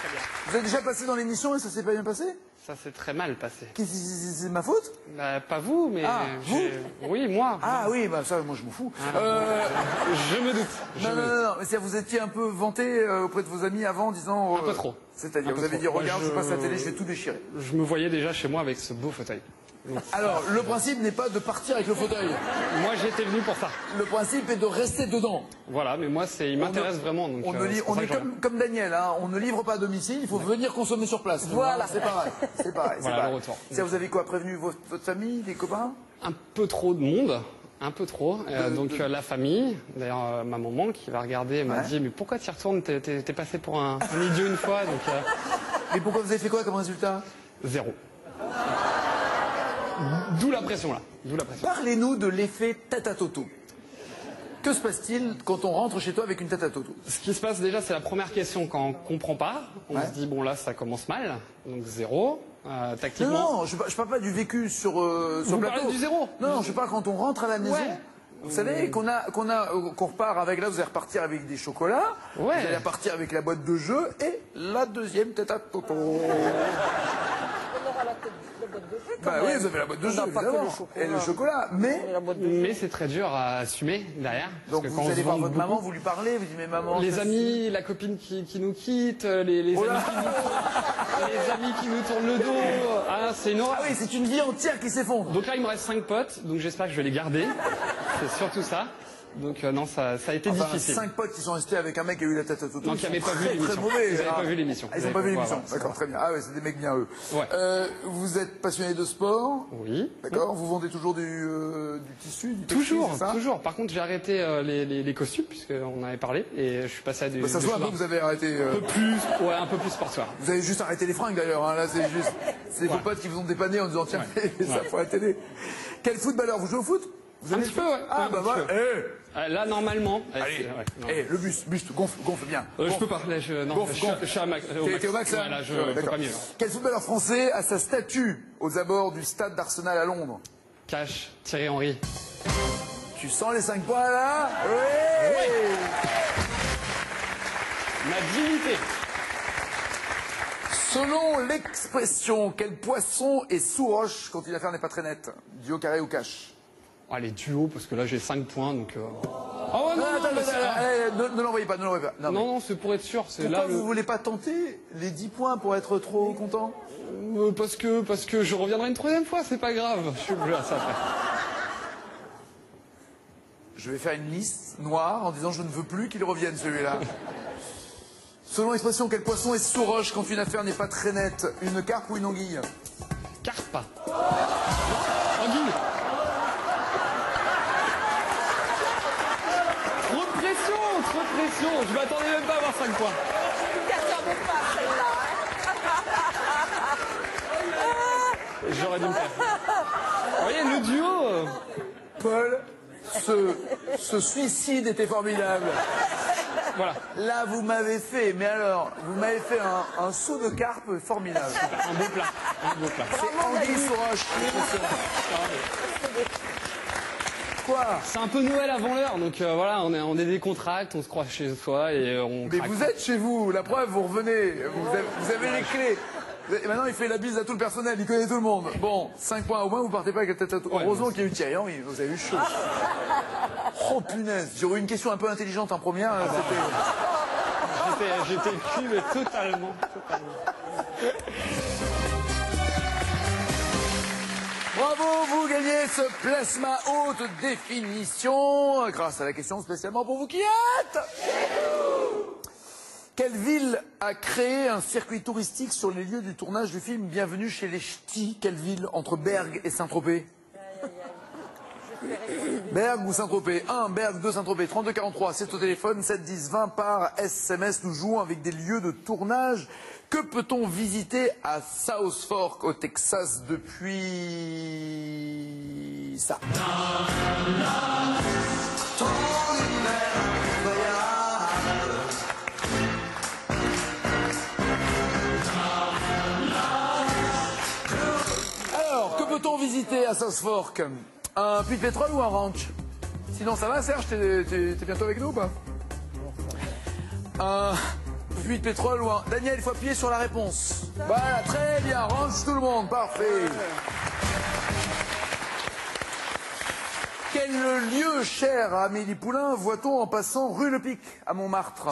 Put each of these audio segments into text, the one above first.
très bien. Vous êtes déjà passé dans l'émission et ça s'est pas bien passé? Ça s'est très mal passé. C'est ma faute? Bah, pas vous, mais... vous? Oui, moi. Ah oui, bah ça, moi je m'en fous. Je me doute. Non, mais vous étiez un peu vanté auprès de vos amis avant en disant... Un peu trop. C'est-à-dire, vous avez dit, regarde, je passe la télé, je vais tout déchirer. Je me voyais déjà chez moi avec ce beau fauteuil. Donc, alors, le principe n'est pas de partir avec le fauteuil. moi, j'étais venu pour ça. Le principe est de rester dedans. Voilà, mais moi, il m'intéresse vraiment. Donc, on est comme Daniel, hein, on ne livre pas à domicile, il faut venir consommer sur place. Voilà. C'est pareil. C'est pareil. Voilà, le retour. Vous avez quoi, prévenu votre famille, des copains? Un peu trop de monde. Un peu trop. La famille, d'ailleurs ma maman qui va regarder m'a dit mais pourquoi tu y retournes, t'es passé pour un idiot une fois. Donc, mais pourquoi vous avez fait quoi comme résultat? 0. D'où la pression là. Parlez-nous de l'effet tête à toto. Que se passe-t-il quand on rentre chez toi avec une tête à toto? Ce qui se passe déjà, c'est la première question quand on comprend pas. On se dit bon là ça commence mal, donc 0. Tactiquement. Non, je parle pas du vécu sur Vous plateau. parlez du 0? Non, je parle quand on rentre à la maison. Ouais. Vous savez qu'on repart avec, là vous allez repartir avec des chocolats, vous allez repartir avec la boîte de jeux et la deuxième tête à toto. On aura la boîte de jeu. Bah oui, vous avez la boîte de jeu, évidemment, et le chocolat, mais c'est très dur à assumer derrière. Donc vous allez voir votre maman, vous lui parlez, vous dites mais maman... Les amis, la copine qui nous quitte, les amis qui nous tournent le dos, c'est une horreur. Ah oui, c'est une vie entière qui s'effondre. Donc là il me reste 5 potes, donc j'espère que je vais les garder, c'est surtout ça. Donc non, ça a été difficile. 5 potes qui sont restés avec un mec qui a eu la tête à toto. Non, qui n'avaient pas vu l'émission. Très mauvais. Ils n'avaient pas vu l'émission. Ils n'ont pas vu l'émission. D'accord, très bien. Ah ouais, c'est des mecs bien eux. Ouais. Vous êtes passionné de sport? Oui. D'accord. Vous vendez toujours du tissu, du textile, toujours. Par contre, j'ai arrêté les costumes puisqu'on avait parlé et je suis passé à du. Ça se voit un peu que vous avez arrêté. Un peu plus sportif. Vous avez juste arrêté les fringues d'ailleurs. Hein. Là, c'est juste. C'est vos potes qui vous ont dépanné en disant tiens, ça faut la télé. Quel footballeur? Vous jouez au foot? Un petit peu, ouais. Ah bah voilà. Là, normalement. Allez, le buste, gonfle bien. Je peux pas. Là, je suis à max. T'es au max là? Là, je peux pas mieux. Quel footballeur français a sa statue aux abords du stade d'Arsenal à Londres? Cash, Thierry Henry. Tu sens les 5 points là? Oui. Ma dignité. Selon l'expression, quel poisson est sous roche quand l'affaire n'est pas très nette? Duo, carré ou cash? Les duos, parce que là j'ai 5 points donc. Oh ouais, ne l'envoyez pas, Non, c'est pour être sûr. Pourquoi vous voulez pas tenter les 10 points pour être trop content? Parce que je reviendrai une 3e fois, c'est pas grave. Je suis plus à ça après. Je vais faire une liste noire en disant je ne veux plus qu'il revienne celui-là. Selon l'expression, quel poisson est sous roche quand une affaire n'est pas très nette? Une carpe ou une anguille? Carpe. Anguille. Trop de pression, je m'attendais même pas à avoir 5 points. J'aurais dû me faire. Vous voyez, le duo... Paul, ce suicide était formidable. Voilà. Là, vous m'avez fait, mais alors, vous m'avez fait un saut de carpe formidable. Un beau plat. C'est anguille sous roche. Quoi? C'est un peu Noël avant l'heure, donc voilà, on est décontracté, on se croit chez soi et on Mais craque. vous êtes chez vous, la preuve, vous revenez, vous avez les clés. Et maintenant, il fait la bise à tout le personnel, il connaît tout le monde. Bon, 5 points au moins, vous partez pas avec la tête à tout. Heureusement qu'il y a eu Thierry Henry, vous avez eu chaud. Oh punaise, j'aurais eu une question un peu intelligente en première, J'étais cul, mais totalement. Bravo, vous gagnez ce plasma haute définition grâce à la question spécialement pour vous qui êtes. Quelle ville a créé un circuit touristique sur les lieux du tournage du film Bienvenue chez les Ch'tis? Quelle ville entre Bergue et Saint-Tropez? Bergue ou Saint-Tropez? 1, Bergue, 2, Saint-Tropez. 3243, c'est au téléphone. 7 10 20 par SMS. Nous jouons avec des lieux de tournage. Que peut-on visiter à South Fork au Texas depuis ça? Alors, que peut-on visiter à South Fork? Un puits de pétrole ou un ranch? Sinon ça va Serge, t'es bientôt avec nous ou pas? puits de pétrole ou un... Daniel, il faut appuyer sur la réponse. Voilà, très bien, range tout le monde, parfait. Quel lieu cher à Amélie Poulain voit-on en passant rue Le Pic, à Montmartre?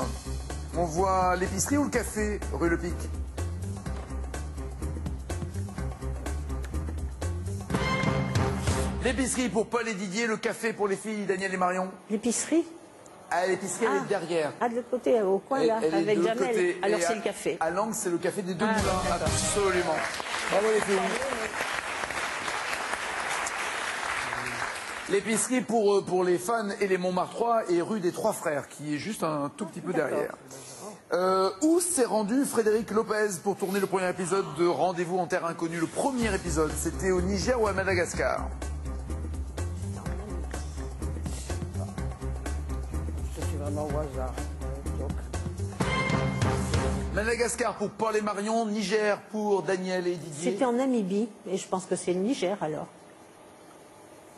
On voit l'épicerie ou le café, rue Le Pic? L'épicerie pour Paul et Didier, le café pour les filles, Daniel et Marion. L'épicerie? Ah, l'épicerie, elle est derrière. Ah, de l'autre côté, au coin, là, Elle est avec de l'autre Jamel. côté. Alors Et c'est le café. À l'angle, c'est le café des Deux Ah, Moulins, d'accord. absolument. Bravo les filles. L'épicerie pour les fans et les Montmartrois est rue des Trois Frères, qui est juste un tout petit peu derrière. Où s'est rendu Frédéric Lopez pour tourner le premier épisode de Rendez-vous en Terre Inconnue? Le premier épisode, c'était au Niger ou à Madagascar? Je suis vraiment au hasard. Donc, Madagascar pour Paul et Marion, Niger pour Daniel et Didier. C'était en Namibie, et je pense que c'est le Niger, alors.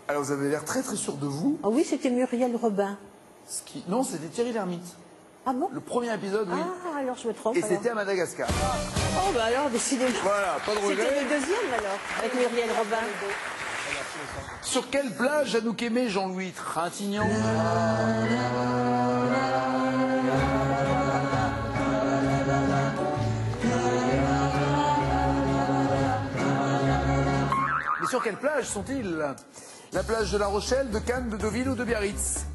Alors vous avez l'air très très sûr de vous. Ah oui, c'était Muriel Robin. Non, c'était Thierry Lhermitte. Ah bon? Le premier épisode, oui. Ah, alors je me trompe. Et alors. c'était à Madagascar. Oh, bah alors, décidément. Voilà, pas de C'était regret. le deuxième, alors, avec Muriel Robin. Sur quelle plage a-nous aimé Jean-Louis Trintignant? Mais sur quelle plage sont-ils? La plage de La Rochelle, de Cannes, de Deauville ou de Biarritz?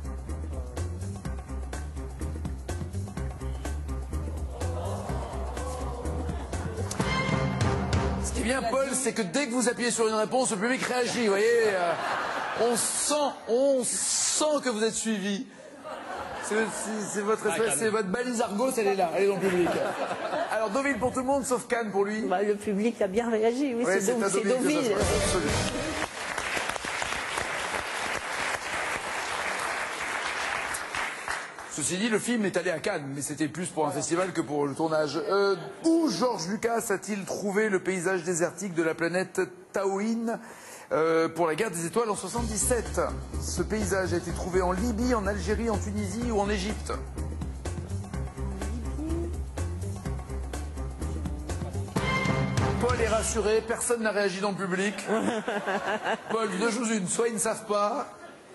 Ce qui est bien, Paul, c'est que dès que vous appuyez sur une réponse, le public réagit. Vous voyez, on sent que vous êtes suivi. C'est votre espèce, c'est votre balise Argos, elle est là, elle est dans le public. Alors Deauville pour tout le monde, sauf Cannes pour lui. Bah, le public a bien réagi, oui, Ouais, c'est à Deauville. que ça se passe, absolument. Ceci dit, le film est allé à Cannes, mais c'était plus pour un festival que pour le tournage. Où George Lucas a-t-il trouvé le paysage désertique de la planète Taouine pour la guerre des étoiles en 77? Ce paysage a été trouvé en Libye, en Algérie, en Tunisie ou en Égypte? Paul est rassuré, personne n'a réagi dans le public. Paul, deux choses une, soit ils ne savent pas,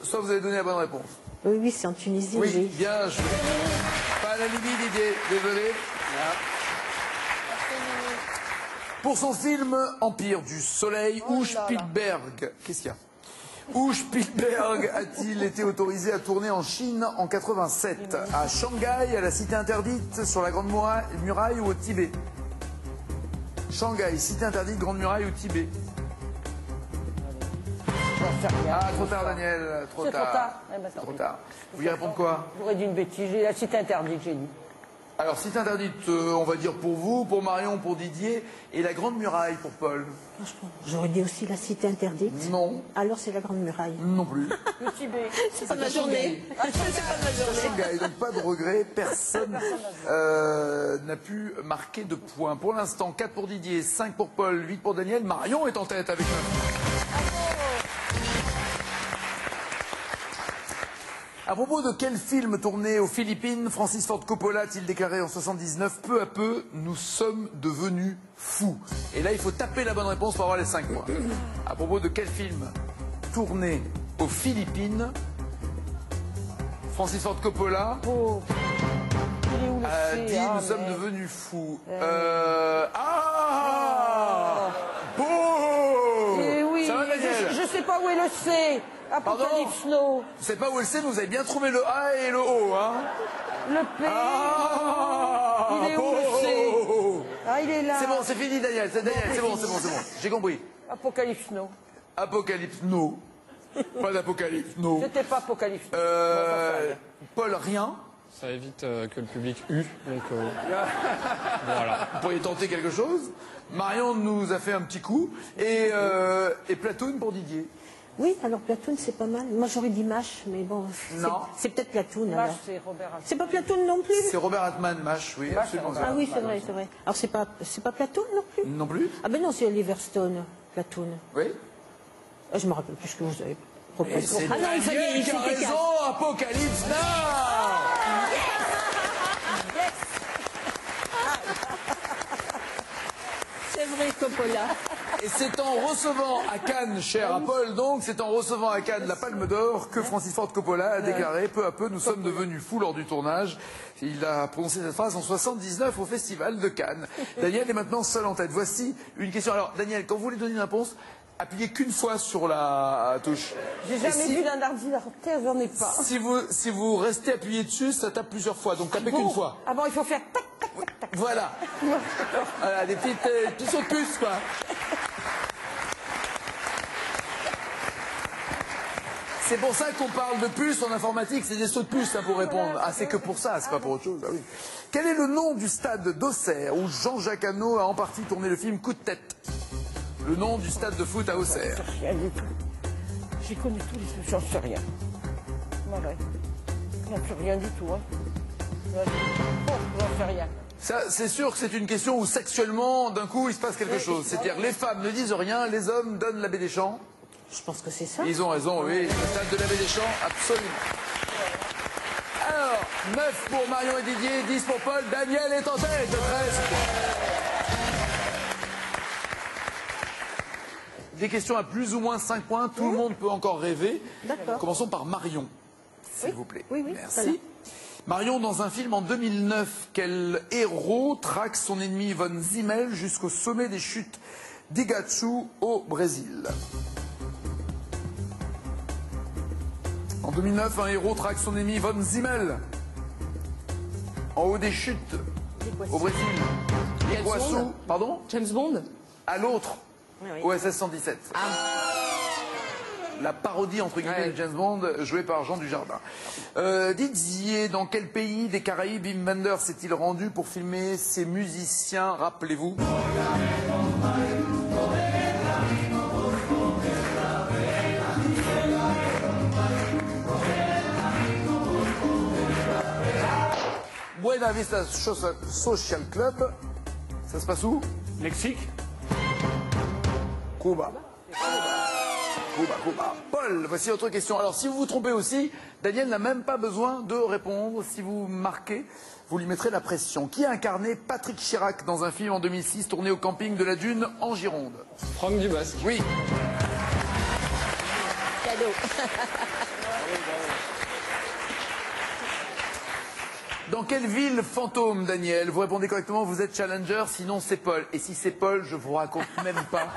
soit vous avez donné la bonne réponse. Oui, oui, c'est en Tunisie, Oui, oui. bien joué. Pas la Libye, Didier, désolé. Pour son film Empire du Soleil, où Spielberg, qu'est-ce qu'il y a? Où Spielberg a-t-il été autorisé à tourner en Chine en 87? À Shanghai, à la Cité Interdite, sur la Grande Muraille ou au Tibet? Shanghai, Cité Interdite, Grande Muraille ou Tibet? j'en sais rien. Ah, trop tard, Daniel, trop C'est tard. trop tard. Eh ben, tant Trop pis. tard. Vous voulez répondre quoi? J'aurais dit une bêtise. J'ai la cité interdite, j'ai dit. Alors, Cité Interdite, on va dire pour vous, pour Marion, pour Didier, et la Grande Muraille pour Paul? J'aurais dit aussi la cité interdite. Non, Alors c'est la Grande Muraille. non plus. Le Tibet. C'est pas ma journée. C'est pas ma journée. Shanghai, donc pas de regret, personne n'a pu marquer de points. Pour l'instant, 4 pour Didier, 5 pour Paul, 8 pour Daniel. Marion est en tête avec 9. À propos de quel film tourné aux Philippines, Francis Ford Coppola a-t-il déclaré en 79 « Peu à peu, nous sommes devenus fous ». Et là, il faut taper la bonne réponse pour avoir les 5 points. À propos de quel film tourné aux Philippines, Francis Ford Coppola Oh. Il est où le a C, dit ah, « Nous sommes mais- devenus fous ». Beau Eh oui, Ça va, Daniel? je sais pas où est le C. Apocalypse Now. Je sais pas où elle c'est, mais vous avez bien trouvé le A et le O, hein? Le P. Ah Il est où le C? Ah, il est là. C'est bon, c'est fini, Daniel. C'est Daniel, c'est bon. J'ai compris. Apocalypse Now. Apocalypse, no. Pas d'apocalypse, no. C'était pas Apocalypse Now. Bon, ça fait rien. Paul, rien. Ça évite que le public hue. Donc voilà. Vous pourriez tenter quelque chose. Marion nous a fait un petit coup. Et Platoon pour Didier. Oui, alors Platoon, c'est pas mal. Moi, j'aurais dit Mash, mais bon, Non. c'est peut-être Platoon, Vache, alors. c'est Robert Altman. C'est pas Platoon non plus? C'est Robert Altman, Mash, oui, Mash, absolument. c'est Ah oui, c'est vrai, c'est vrai. Alors, c'est pas Platoon non plus? Non plus? Ah ben non, c'est Oliver Stone, Platoon. Oui. Ah, je me rappelle plus ce que vous avez proposé. Et c'est Ah non, il fallait, Daniel il qui a fallait raison, Apocalypse Now. vrai Coppola. Et c'est en recevant à Cannes, cher à Paul, donc, c'est en recevant à Cannes la Palme d'Or que Francis Ford Coppola a déclaré peu à peu, nous sommes devenus fous lors du tournage. Il a prononcé cette phrase en 79 au Festival de Cannes. Daniel est maintenant seul en tête. Voici une question. Alors, Daniel, quand vous voulez donner une réponse, appuyez qu'une fois sur la touche. J'ai jamais vu d'un ordinateur, j'en ai pas. Si vous restez appuyé dessus, ça tape plusieurs fois. Donc tapez qu'une fois. Ah bon, il faut faire tac, tac, tac, tac. Voilà. Voilà, des petits sauts de puce, quoi. C'est pour ça qu'on parle de puces en informatique, c'est des sauts de puce hein, pour répondre. Ah, c'est que pour ça, c'est pas pour autre chose. Ah, oui. Quel est le nom du stade d'Auxerre où Jean-Jacques Hano a en partie tourné le film Coup de tête? Le nom du stade de foot à Auxerre. Rien du tout. J'y connais tous les... J'en sais rien. Ouais. J'en sais rien du tout. Hein. J'en sais rien. Ça, c'est sûr que c'est une question où sexuellement, d'un coup, il se passe quelque chose. C'est-à-dire les femmes ne disent rien, les hommes donnent l'abbé des Champs. Je pense que c'est ça. Ils ont raison, oui. Le stade de l'abbé des Champs, absolument. Alors, 9 pour Marion et Didier, 10 pour Paul. Daniel est en tête de 13 points. Des questions à plus ou moins 5 points. Tout le monde peut encore rêver. D'accord. Commençons par Marion, s'il vous plaît. Oui, Merci. voilà. Marion, dans un film en 2009, quel héros traque son ennemi Von Zimmel jusqu'au sommet des chutes d'Iguaçu au Brésil? En 2009, un héros traque son ennemi Von Zimmel en haut des chutes au Brésil. Iguaçu, pardon? James Bond. À l'autre, Oui. OSS 117. La parodie entre guillemets de James Bond jouée par Jean Dujardin. Didier, dans quel pays des Caraïbes Wim Wenders s'est-il rendu pour filmer ses musiciens? Rappelez-vous. Buena Vista Social Club. Ça se passe où? Mexique. Cuba. Cuba. Paul, voici autre question. Alors, si vous vous trompez aussi, Daniel n'a même pas besoin de répondre. Si vous marquez, vous lui mettrez la pression. Qui a incarné Patrick Chirac dans un film en 2006 tourné au camping de la Dune en Gironde? Franck Dubosc. Oui. Cadeau. Dans quelle ville fantôme, Daniel? Vous répondez correctement, vous êtes challenger, sinon c'est Paul. Et si c'est Paul, je vous raconte même pas.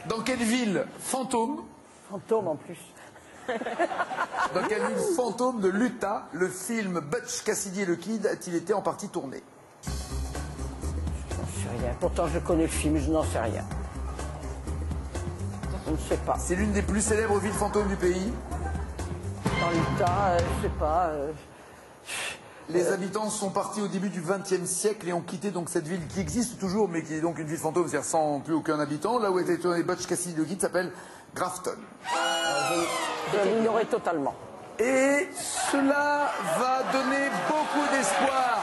Dans quelle ville fantôme? Fantôme en plus. Dans quelle ville fantôme de l'Utah le film Butch Cassidy et le Kid a-t-il été en partie tourné? Je n'en sais rien. Pourtant, je connais le film, je n'en sais rien. Je ne sais pas. C'est l'une des plus célèbres villes fantômes du pays. Dans l'État, je sais pas. Les habitants sont partis au début du XXe siècle et ont quitté donc cette ville qui existe toujours, mais qui est donc une ville fantôme, c'est-à-dire sans plus aucun habitant. Là où était tourné Butch Cassidy et le Kid s'appelle Grafton. Je l'ignorais totalement. Et cela va donner beaucoup d'espoir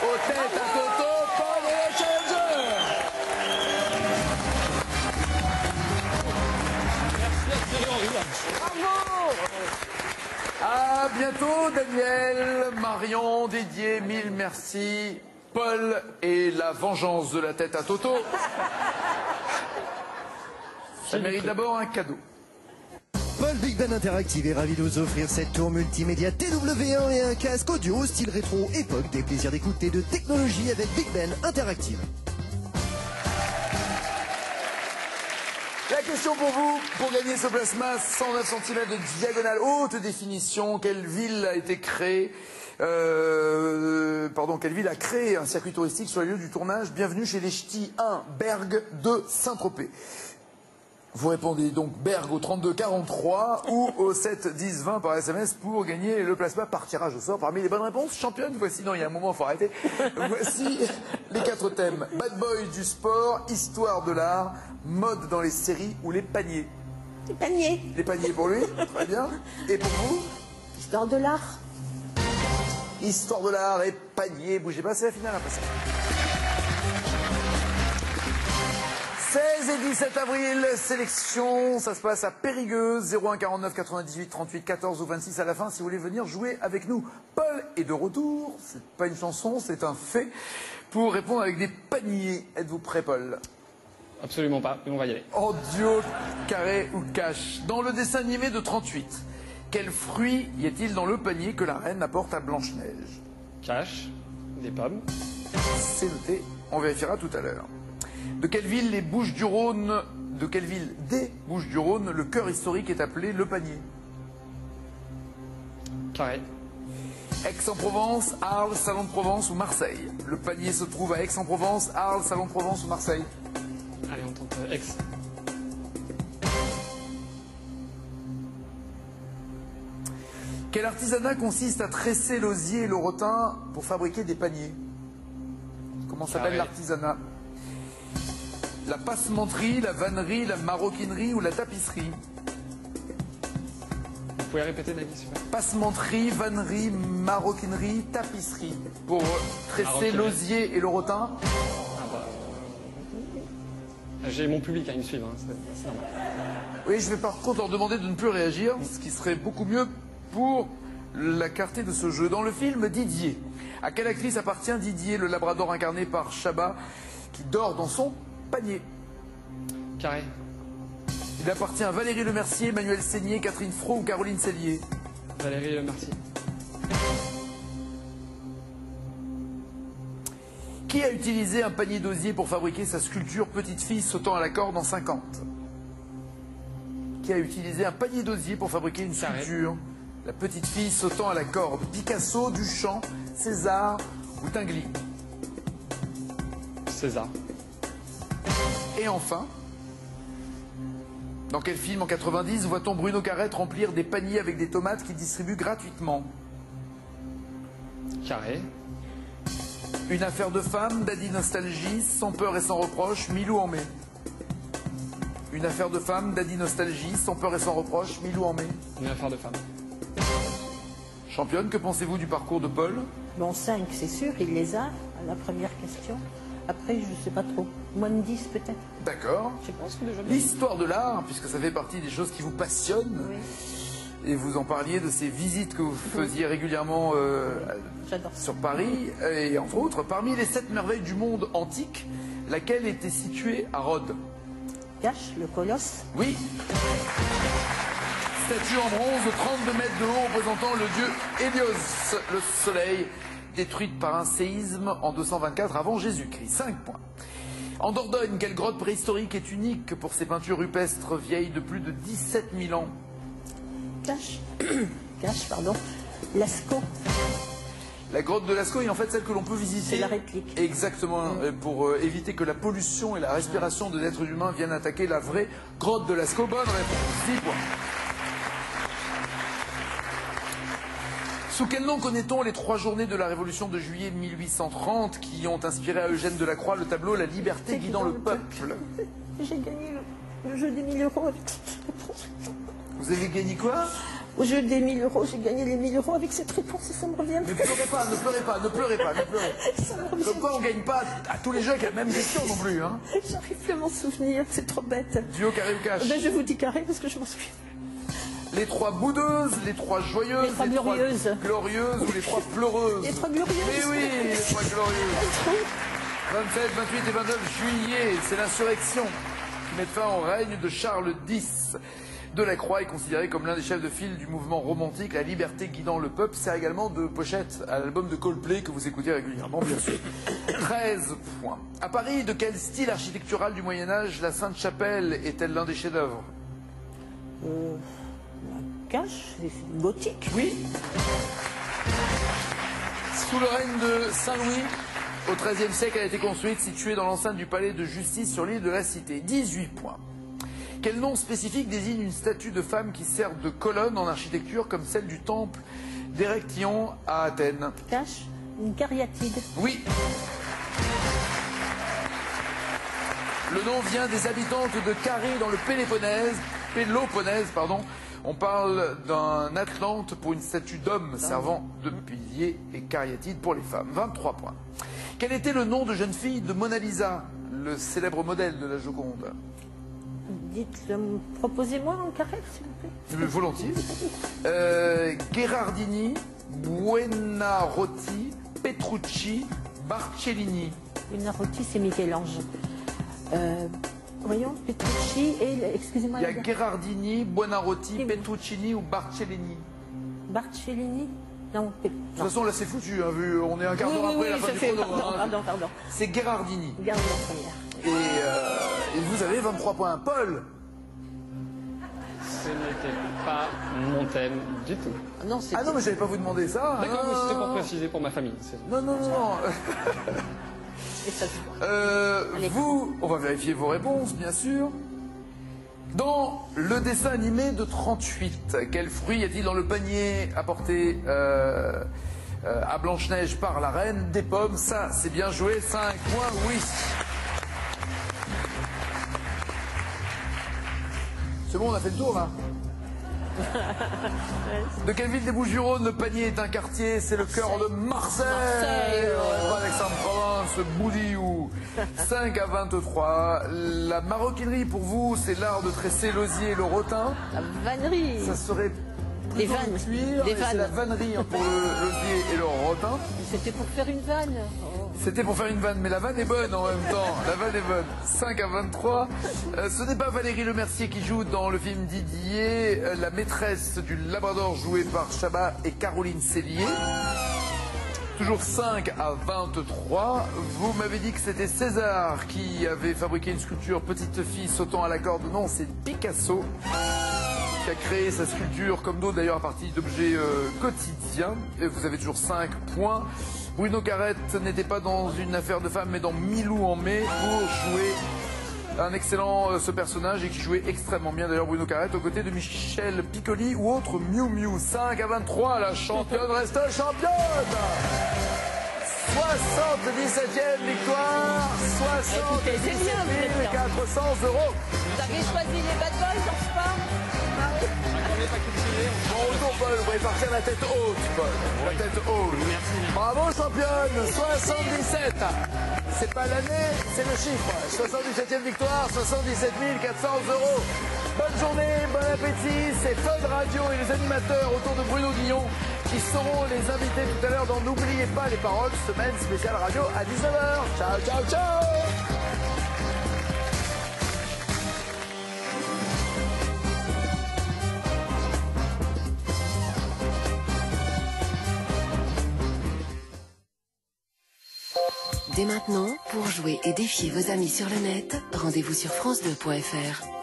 aux têtes à Toto pendant le challenger. À bientôt, Daniel, Marion, Didier, mille merci. Paul et la vengeance de la tête à Toto. Ça mérite d'abord un cadeau. Paul Big Ben Interactive est ravi de vous offrir cette tour multimédia TW1 et un casque audio style rétro époque. Des plaisirs d'écoute et de technologie avec Big Ben Interactive. La question pour vous, pour gagner ce plasma 109 cm de diagonale haute définition, quelle ville a été créée quelle ville a créé un circuit touristique sur les lieux du tournage? Bienvenue chez les Ch'tis 1, Berg 2, Saint-Tropez. Vous répondez donc Berg au 32 43 ou au 7 10 20 par SMS pour gagner le plasma par tirage au sort parmi les bonnes réponses. Championne, voici, non, il y a un moment, il faut arrêter. Voici les 4 thèmes. Bad boy du sport, histoire de l'art, mode dans les séries ou les paniers. Les paniers. Les paniers pour lui, très bien. Et pour vous? Histoire de l'art. Histoire de l'art et panier. Bougez pas, c'est la finale après ça. 16 et 17 avril, sélection, ça se passe à Périgueux, 01 49 98 38 14 ou 26 à la fin si vous voulez venir jouer avec nous. Paul est de retour, c'est pas une chanson, c'est un fait, pour répondre avec des paniers. Êtes-vous prêt, Paul? Absolument pas, mais on va y aller. En duo, carré ou cash. Dans le dessin animé de 38, quel fruit y a-t-il dans le panier que la reine apporte à Blanche-Neige? Cash, des pommes. C'est noté, on vérifiera tout à l'heure. De quelle ville des Bouches-du-Rhône, le cœur historique est appelé le panier? Carré. Aix-en-Provence, Arles, Salon de Provence ou Marseille? Le panier se trouve à Aix-en-Provence, Arles, Salon de Provence ou Marseille? Allez, on tente Aix. Quel artisanat consiste à tresser l'osier et le rotin pour fabriquer des paniers? Comment s'appelle l'artisanat? La passementerie, la vannerie, la maroquinerie ou la tapisserie? Vous pouvez répéter, David, super. Passementerie, vannerie, maroquinerie, tapisserie. Pour tresser l'osier et le rotin? J'ai mon public à me suivre, hein, c'est normal. Oui, je vais par contre leur demander de ne plus réagir, ce qui serait beaucoup mieux pour la clarté de ce jeu. Dans le film Didier, à quelle actrice appartient Didier, le labrador incarné par Chabat, qui dort dans son panier? Carré. Il appartient à Valérie Lemercier, Emmanuel Seigné, Catherine Fro ou Caroline Cellier? Valérie, merci. Qui a utilisé un panier d'osier pour fabriquer sa sculpture Petite fille sautant à la corde en 50? Qui a utilisé un panier d'osier pour fabriquer une sculpture? La petite fille sautant à la corde. Picasso, Duchamp, César ou Tinguely? César. Et enfin, dans quel film en 90 voit-on Bruno Carrette remplir des paniers avec des tomates qu'il distribue gratuitement? Carré. Une affaire de femme, Daddy Nostalgie, Sans peur et sans reproche, Milou en mai. Une affaire de femme, Daddy Nostalgie, Sans peur et sans reproche, Milou en mai. Une affaire de femme. Championne, que pensez-vous du parcours de Paul? Bon, 5, c'est sûr, il les a, à la première question. Après, je sais pas trop. Moins de 10 peut-être. D'accord. Je pense que déjà... L'histoire de l'art, puisque ça fait partie des choses qui vous passionnent, Oui, et vous en parliez de ces visites que vous faisiez régulièrement j'adore ça. sur Paris, et entre autres, parmi les 7 merveilles du monde antique, laquelle était située à Rhodes? Cache, le colosse. Oui. Statue en bronze de 32 mètres de haut représentant le dieu Hélios, le soleil, détruite par un séisme en 224 avant Jésus-Christ. 5 points. En Dordogne, quelle grotte préhistorique est unique pour ses peintures rupestres vieilles de plus de 17 000 ans? Cache. Cache, pardon. Lascaux. La grotte de Lascaux est en fait celle que l'on peut visiter. C'est la réplique. Exactement, pour éviter que la pollution et la respiration de l'être humain viennent attaquer la vraie grotte de Lascaux. Bonne réponse. 10 points. Sous quel nom connaît-on les 3 journées de la Révolution de juillet 1830 qui ont inspiré à Eugène Delacroix le tableau La liberté guidant le peuple? J'ai gagné le jeu des 1000 euros avec cette réponse. Vous avez gagné quoi? Au jeu des 1000 euros, j'ai gagné les 1000 euros avec cette réponse et ça me revient. Ne pleurez pas, ne pleurez pas, ne pleurez pas, ne pleurez pas. Comme quoi on gagne pas à tous les jeux avec la même question non plus. Hein. J'arrive plus à m'en souvenir, c'est trop bête. Duo, carré ou cash? Ben, je vous dis carré parce que je m'en souviens. Les 3 boudeuses, les 3 joyeuses, Les 3 glorieuses. Glorieuses ou les 3 pleureuses? Les 3 glorieuses. Mais oui, les 3 glorieuses. 27, 28 et 29 juillet, c'est l'insurrection qui met fin au règne de Charles X. Delacroix est considéré comme l'un des chefs de file du mouvement romantique, la liberté guidant le peuple, sert également de pochette à l'album de Coldplay que vous écoutez régulièrement, bien sûr. 13 points. À Paris, de quel style architectural du Moyen-Âge la Sainte-Chapelle est-elle l'un des chefs-d'œuvre? Cache, c'est gothique. Oui. Sous le règne de Saint-Louis, au XIIIe siècle, elle a été construite, située dans l'enceinte du palais de justice sur l'île de la Cité. 18 points. Quel nom spécifique désigne une statue de femme qui sert de colonne en architecture comme celle du temple d'Érectyon à Athènes? Cache, une cariatide. Oui. Le nom vient des habitantes de Carie dans le Péloponnèse, pardon. On parle d'un Atlante pour une statue d'homme servant de pilier et cariatide pour les femmes. 23 points. Quel était le nom de jeune fille de Mona Lisa? le célèbre modèle de la Joconde? Proposez-moi en carré, s'il vous plaît. Volontiers. Gherardini, Buonarroti, Petrucci, Barcellini. Buonarroti, c'est Michel-Ange. Voyons, Petrucci et... Excusez-moi. Il y a Gherardini, Buonarroti, Petruccini ou Barcellini. Barcellini? Non. De toute façon, là, c'est foutu. Hein, vu, on est un quart d'heure après la fin du chrono. Pardon. C'est Gherardini. Garde la première. Et vous avez 23 points. Paul? Ce n'était pas mon thème du tout. Non, ah non, mais j'allais pas vous demander ça. D'accord, mais c'était pour préciser pour ma famille. Non. Et ça se voit. Vous, on va vérifier vos réponses, bien sûr. Dans le dessin animé de 38, quel fruit y a-t-il dans le panier apporté à Blanche-Neige par la reine? Des pommes, ça, c'est bien joué. 5 points, oui. C'est bon, on a fait le tour, là. De quelle ville des Bouches-du-Rhône le panier est un quartier? C'est le cœur de Marseille. Aix-en-Provence, Boudiou. 5 à 23. La maroquinerie pour vous, c'est l'art de tresser l'osier et le rotin. La vannerie. Ça serait des plutôt vannes. le cuir. Des et c'est la vannerie pour l'osier et le rotin. C'était pour faire une vanne. C'était pour faire une vanne, mais la vanne est bonne en même temps. La vanne est bonne. 5 à 23. Ce n'est pas Valérie Lemercier qui joue dans le film Didier, la maîtresse du Labrador jouée par Chabat et Caroline Cellier. Toujours 5 à 23. Vous m'avez dit que c'était César qui avait fabriqué une sculpture petite fille sautant à la corde. Non, c'est Picasso qui a créé sa sculpture, comme d'autres d'ailleurs, à partir d'objets quotidiens. Et vous avez toujours 5 points. Bruno Carrette n'était pas dans une affaire de femme, mais dans Milou en mai pour jouer un excellent ce personnage et qui jouait extrêmement bien d'ailleurs Bruno Carrette aux côtés de Michel Piccoli ou autre Miu Miu. 5 à 23, la championne reste championne. 77e victoire, 77 400 €. Vous avez choisi les bad boys dans ce sport? Bon retour Paul, vous pouvez partir la tête haute Paul. La tête haute. Merci. Bravo championne, 77. C'est pas l'année, c'est le chiffre. 77e victoire, 77 400 €. Bonne journée, bon appétit. C'est Fun Radio et les animateurs autour de Bruno Guillon qui seront les invités tout à l'heure dans N'oubliez pas les paroles, semaine spéciale radio à 19h. Ciao, ciao, ciao. Dès maintenant, pour jouer et défier vos amis sur le net, rendez-vous sur France2.fr.